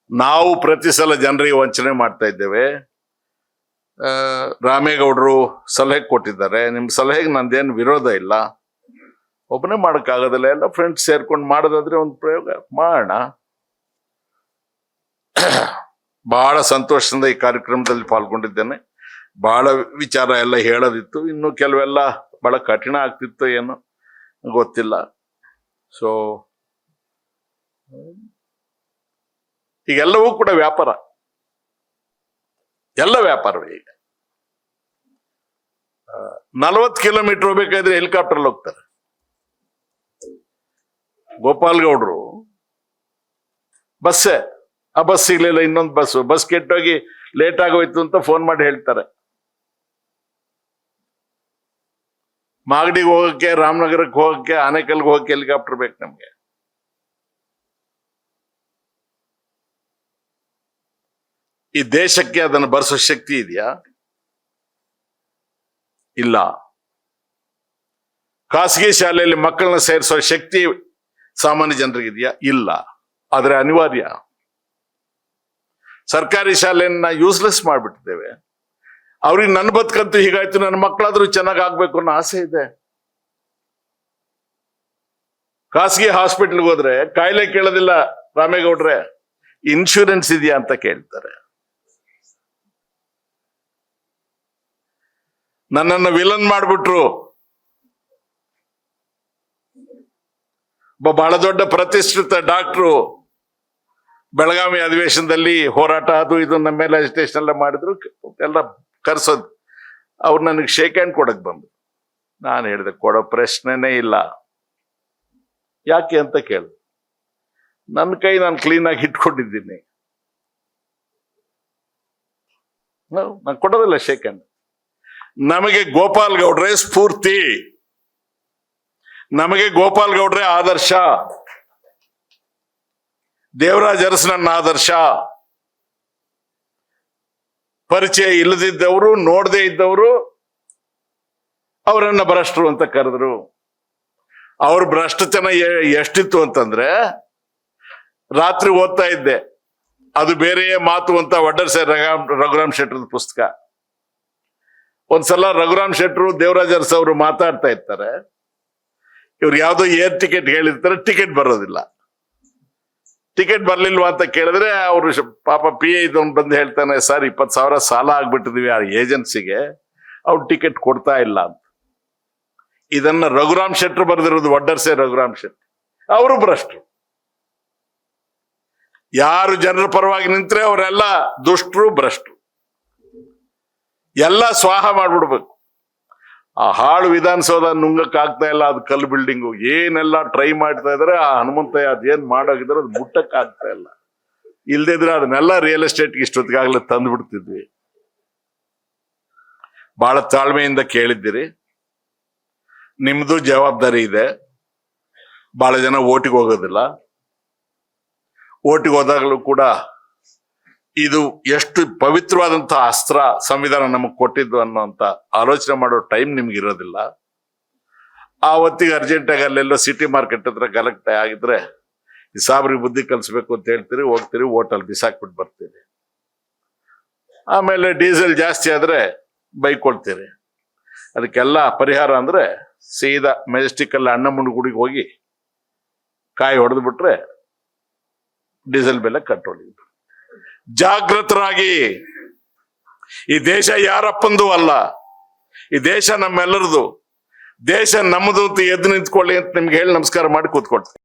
ನಾವು ಪ್ರತಿ ಸಲ ಜನರಿಗೆ ವಂಚನೆ ಮಾಡ್ತಾ ಇದ್ದೇವೆ. ರಾಮೇಗೌಡರು ಸಲಹೆ ಕೊಟ್ಟಿದ್ದಾರೆ. ನಿಮ್ ಸಲಹೆಗೆ ನಂದೇನು ವಿರೋಧ ಇಲ್ಲ, ಒಬ್ಬನೇ ಮಾಡೋಕ್ಕಾಗೋದಿಲ್ಲ. ಎಲ್ಲ ಫ್ರೆಂಡ್ಸ್ ಸೇರ್ಕೊಂಡು ಮಾಡೋದಾದ್ರೆ ಒಂದು ಪ್ರಯೋಗ ಮಾಡೋಣ. ಬಹಳ ಸಂತೋಷದಿಂದ ಈ ಕಾರ್ಯಕ್ರಮದಲ್ಲಿ ಪಾಲ್ಗೊಂಡಿದ್ದೇನೆ. ಬಹಳ ವಿಚಾರ ಎಲ್ಲ ಹೇಳೋದಿತ್ತು, ಇನ್ನು ಕೆಲವೆಲ್ಲ ಬಹಳ ಕಠಿಣ ಆಗ್ತಿತ್ತು, ಏನು ಗೊತ್ತಿಲ್ಲ. ಸೊ ಈಗೆಲ್ಲವೂ ಕೂಡ ವ್ಯಾಪಾರ, ಎಲ್ಲ ವ್ಯಾಪಾರವೇ. ಈಗ 40 ಕಿಲೋಮೀಟರ್ ಹೋಗ್ಬೇಕಾದ್ರೆ ಹೆಲಿಕಾಪ್ಟರ್ ಹೋಗ್ತಾರೆ. ಗೋಪಾಲ್ ಗೌಡ್ರು ಬಸ್ಸೇ, ಆ ಬಸ್ ಸಿಗ್ಲಿಲ್ಲ, ಇನ್ನೊಂದು ಬಸ್ ಕೆಟ್ಟೋಗಿ ಲೇಟ್ ಆಗೋಯ್ತು ಅಂತ ಫೋನ್ ಮಾಡಿ ಹೇಳ್ತಾರೆ. ಮಾಗಡಿಗೆ ಹೋಗಕ್ಕೆ, ರಾಮನಗರಕ್ಕೆ ಹೋಗಕ್ಕೆ, ಆನೇಕಲ್ಗೆ ಹೋಗಕ್ಕೆ ಹೆಲಿಕಾಪ್ಟರ್ ಬೇಕು ನಮ್ಗೆ. ಈ ದೇಶಕ್ಕೆ ಅದನ್ನು ಬರ್ಸೋ ಶಕ್ತಿ ಇದೆಯಾ? ಇಲ್ಲ. ಖಾಸಗಿ ಶಾಲೆಯಲ್ಲಿ ಮಕ್ಕಳನ್ನ ಸೇರಿಸೋ ಶಕ್ತಿ ಸಾಮಾನ್ಯ ಜನರಿಗಿದೆಯಾ? ಇಲ್ಲ. ಆದ್ರೆ ಅನಿವಾರ್ಯ. ಸರ್ಕಾರಿ ಶಾಲೆಯನ್ನ ಯೂಸ್ಲೆಸ್ ಮಾಡ್ಬಿಟ್ಟಿದ್ದೇವೆ. ಅವ್ರಿಗೆ ನನ್ನ ಬದುಕಂತೂ ಹೀಗಾಯ್ತು, ನನ್ನ ಮಕ್ಕಳಾದ್ರೂ ಚೆನ್ನಾಗ್ ಆಗ್ಬೇಕು ಅನ್ನೋ ಆಸೆ ಇದೆ. ಖಾಸಗಿ ಹಾಸ್ಪಿಟಲ್ಗೆ ಹೋದ್ರೆ ಕಾಯಿಲೆ ಕೇಳೋದಿಲ್ಲ ರಾಮೇಗೌಡ್ರೆ, ಇನ್ಶೂರೆನ್ಸ್ ಇದೆಯಾ ಅಂತ ಕೇಳ್ತಾರೆ. ನನ್ನನ್ನು ವಿಲನ್ ಮಾಡ್ಬಿಟ್ರು. ಬಹಳ ದೊಡ್ಡ ಪ್ರತಿಷ್ಠಿತ ಡಾಕ್ಟ್ರು ಬೆಳಗಾವಿ ಅಧಿವೇಶನದಲ್ಲಿ ಹೋರಾಟ ಅದು ಇದು ನಮ್ಮ ಮೇಲೆ ಅಜಿಟೇಷನ್ ಎಲ್ಲ ಮಾಡಿದ್ರು, ಎಲ್ಲ ಕರ್ಸೋದು. ಅವ್ರು ನನಗೆ ಶೇಕ್ ಹ್ಯಾಂಡ್ ಕೊಡಕ್ ಬಂದ್ರು. ನಾನು ಹೇಳಿದೆ ಕೊಡೋ ಪ್ರಶ್ನೆನೇ ಇಲ್ಲ. ಯಾಕೆ ಅಂತ ಕೇಳಿದೆ. ನನ್ನ ಕೈ ನಾನು ಕ್ಲೀನ್ ಆಗಿ ಇಟ್ಕೊಂಡಿದ್ದೀನಿ, ನಾನು ಕೊಡೋದಿಲ್ಲ ಶೇಕ್ ಹ್ಯಾಂಡ್. ನಮಗೆ ಗೋಪಾಲ್ ಗೌಡ್ರೆ ಸ್ಫೂರ್ತಿ, ನಮಗೆ ಗೋಪಾಲ್ ಗೌಡ್ರೆ ಆದರ್ಶ, ದೇವರಾಜ್ ಅರಸ್ ನನ್ನ ಆದರ್ಶ. ಪರಿಚಯ ಇಲ್ಲದಿದ್ದವರು, ನೋಡದೇ ಇದ್ದವರು ಅವರನ್ನ ಭ್ರಷ್ಟರು ಅಂತ ಕರೆದ್ರು. ಅವ್ರ ಭ್ರಷ್ಟತನ ಎಷ್ಟಿತ್ತು ಅಂತಂದ್ರೆ, ರಾತ್ರಿ ಓದ್ತಾ ಇದ್ದೆ, ಅದು ಬೇರೆಯೇ ಮಾತು ಅಂತ ವಡ್ಡರ್ಸೆ ರಘುರಾಮ್ ಶೆಟ್ಟರ್ ಪುಸ್ತಕ. ಒಂದ್ಸಲ ರಘುರಾಮ್ ಶೆಟ್ರು ದೇವರಾಜ್ ಅರಸ್ ಅವರು ಮಾತಾಡ್ತಾ ಇರ್ತಾರೆ. ಇವ್ರು ಯಾವ್ದೋ ಏರ್ ಟಿಕೆಟ್ ಹೇಳಿರ್ತಾರೆ, ಟಿಕೆಟ್ ಬರೋದಿಲ್ಲ. ಟಿಕೆಟ್ ಬರ್ಲಿಲ್ವಾ ಅಂತ ಕೇಳಿದ್ರೆ ಅವರು ಪಾಪ PA ಇದೊಂದು ಬಂದು ಹೇಳ್ತಾನೆ, ಸರ್ 20,000 ಸಾಲ ಆಗ್ಬಿಟ್ಟಿದೀವಿ ಆ ಏಜೆನ್ಸಿಗೆ, ಅವ್ರು ಟಿಕೆಟ್ ಕೊಡ್ತಾ ಇಲ್ಲ ಅಂತ. ಇದನ್ನ ರಘುರಾಮ್ ಶೆಟ್ರು ಬರೆದಿರೋದು, ವಡ್ಡರ್ಸೆ ರಘುರಾಮ್ ಶೆಟ್ರು. ಅವರು ಭ್ರಷ್ಟರು. ಯಾರು ಜನರ ಪರವಾಗಿ ನಿಂತ್ರೆ ಅವರೆಲ್ಲ ದುಷ್ಟರು, ಭ್ರಷ್ಟರು. ಎಲ್ಲ ಸ್ವಾಹ ಮಾಡ್ಬಿಡ್ಬೇಕು. ಆ ಹಾಳು ವಿಧಾನಸೌಧ ನುಂಗಕ್ ಆಗ್ತಾ ಇಲ್ಲ, ಅದು ಕಲ್ಲು ಬಿಲ್ಡಿಂಗು. ಏನೆಲ್ಲ ಟ್ರೈ ಮಾಡ್ತಾ ಇದಾರೆ ಆ ಹನುಮಂತಯ್ಯ, ಅದೇನ್ ಮಾಡೋಗಿದ್ರೆ ಅದು ಮುಟ್ಟಕ್ ಆಗ್ತಾ ಇಲ್ಲ. ಇಲ್ದಿದ್ರೆ ಅದನ್ನೆಲ್ಲ ರಿಯಲ್ ಎಸ್ಟೇಟ್ಗೆ ಇಷ್ಟೊತ್ತಿಗಾಗಲೇ ತಂದು ಬಿಡ್ತಿದ್ವಿ. ಬಹಳ ತಾಳ್ಮೆಯಿಂದ ಕೇಳಿದ್ದೀರಿ. ನಿಮ್ದು ಜವಾಬ್ದಾರಿ ಇದೆ. ಬಹಳ ಜನ ಓಟಿಗೆ ಹೋಗೋದಿಲ್ಲ. ಓಟಿಗೆ ಹೋದಾಗಲೂ ಕೂಡ ಇದು ಎಷ್ಟು ಪವಿತ್ರವಾದಂತಹ ಅಸ್ತ್ರ ಸಂವಿಧಾನ ನಮಗ್ ಕೊಟ್ಟಿದ್ದು ಅನ್ನೋಂತ ಆಲೋಚನೆ ಮಾಡೋ ಟೈಮ್ ನಿಮ್ಗೆ ಇರೋದಿಲ್ಲ. ಆ ಹೊತ್ತಿಗೆ ಅರ್ಜೆಂಟಾಗಿ ಅಲ್ಲೆಲ್ಲೋ ಸಿಟಿ ಮಾರ್ಕೆಟ್ ಹತ್ರ ಗಲಾಟೆ ಆಗಿದ್ರೆ ಈ ಸಾಬ್ರಿಗೆ ಬುದ್ಧಿ ಕಲಿಸ್ಬೇಕು ಅಂತ ಹೇಳ್ತೀರಿ, ಹೋಗ್ತೀರಿ, ಹೋಟೆಲ್ ಬಿಸಾಕ್ಬಿಟ್ಟು ಬರ್ತೀರಿ. ಆಮೇಲೆ ಡೀಸೆಲ್ ಜಾಸ್ತಿ ಆದ್ರೆ ಬೈಕೊಳ್ತೀರಿ. ಅದಕ್ಕೆಲ್ಲ ಪರಿಹಾರ ಅಂದ್ರೆ ಸೀದಾ ಮೆಜೆಸ್ಟಿಕ್ ಅಲ್ಲಿ ಅಣ್ಣಮ್ಮನ ಗುಡಿಗೆ ಹೋಗಿ ಕಾಯಿ ಹೊಡೆದು ಬಿಟ್ರೆ ಡೀಸೆಲ್ ಬೆಲೆ ಕಂಟ್ರೋಲ್ ಇದೆ. ಜಾಗೃತರಾಗಿ. ಈ ದೇಶ ಯಾರಪ್ಪಂದು ಅಲ್ಲ, ಈ ದೇಶ ನಮ್ಮೆಲ್ಲರದು. ದೇಶ ನಮ್ಮದು ಅಂತ ಎದ್ದು ನಿಂತ್ಕೊಳ್ಳಿ ಅಂತ ನಿಮ್ಗೆ ಹೇಳಿ ನಮಸ್ಕಾರ ಮಾಡಿ ಕೂತ್ಕೊಳ್ತೀನಿ.